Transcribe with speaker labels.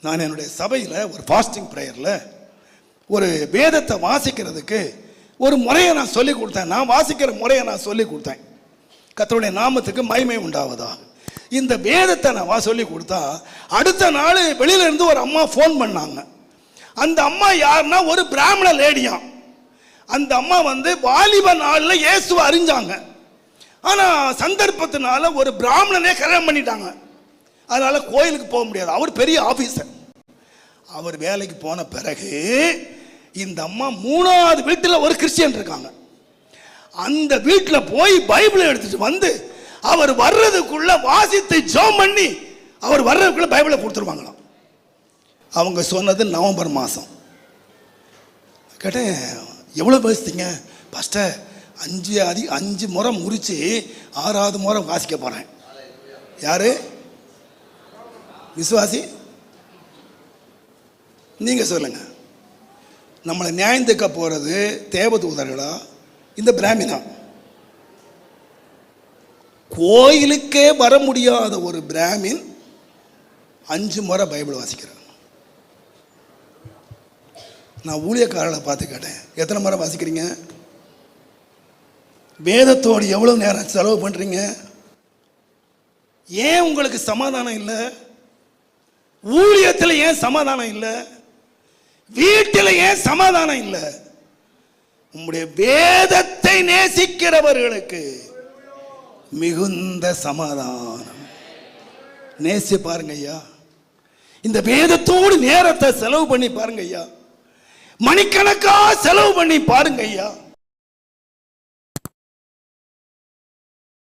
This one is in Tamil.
Speaker 1: நான் என்னுடைய சபையில் ஒரு ஃபாஸ்டிங் ப்ரேயரில் ஒரு வேதத்தை வாசிக்கிறதுக்கு ஒரு முறையை நான் சொல்லி கொடுத்தேன். நான் வாசிக்கிற முறையை நான் சொல்லி கொடுத்தேன். கர்த்தருடைய நாமத்துக்கு மகிமை உண்டாவதா. இந்த வேதத்தை நான் சொல்லி கொடுத்தா அடுத்த நாள் வெளியில இருந்து ஒரு அம்மா ஃபோன் பண்ணாங்க. அந்த அம்மா யாருன்னா ஒரு பிராமண லேடியா. அந்த அம்மா வாலிப நாளில் இயேசுவை அறிஞ்சாங்க. ஆனால் சந்தர்ப்பத்தினால ஒரு பிராமணனே கல்யாணம் பண்ணிட்டாங்க. அதனால கோயிலுக்கு போக முடியாது. அவர் பெரிய ஆபீசர். அவர் வேலைக்கு போன பிறகு இந்த அம்மா 3வது வீட்டில் ஒரு கிறிஸ்டியன் இருக்காங்க. அந்த வீட்டில் போய் பைபிளை எடுத்துட்டு அவர் வர்றதுக்குள்ள வாசித்து ஜெபம் பண்ணி அவர் வர்றதுக்குள்ள பைபிளை கொடுத்துருவாங்களாம். அவங்க சொன்னது நவம்பர் மாதம். கேட்டேன், எவ்வளோ பேசுறீங்க? பாஸ்டர் 5 முறை முறிச்சு 6வது முறை வாசிக்க போகிறேன். யாரு விசுவாசி? நீங்கள் சொல்லுங்க. நம்மளை நியாயந்துக்க போகிறது தேவதூதர்களா இந்த பிராமினா? கோயிலுக்கே வர முடியாத ஒரு பிராமின் 5 முறை பைபிள் வாசிக்கிறார். நான் ஊழியக்காரர்களை பார்த்து கேட்டேன், எத்தனை முறை வாசிக்கிறீங்க? வேதத்தோடு எவ்வளோ நேரம் செலவு பண்ணுறீங்க? ஏன் உங்களுக்கு சமாதானம் இல்லை? ஊழியத்தில் ஏன் சமாதானம் இல்லை? வீட்டில் ஏன் சமாதானம் இல்லை? உம்முடைய வேதத்தை நேசிக்கிறவர்களுக்கு மிகுந்த சமாதானம். நேசி பாருங்க ஐயா. இந்த வேதத்தோடு நேரத்தை செலவு பண்ணி பாருங்க ஐயா. மணிக்கணக்கா செலவு பண்ணி பாருங்க ஐயா.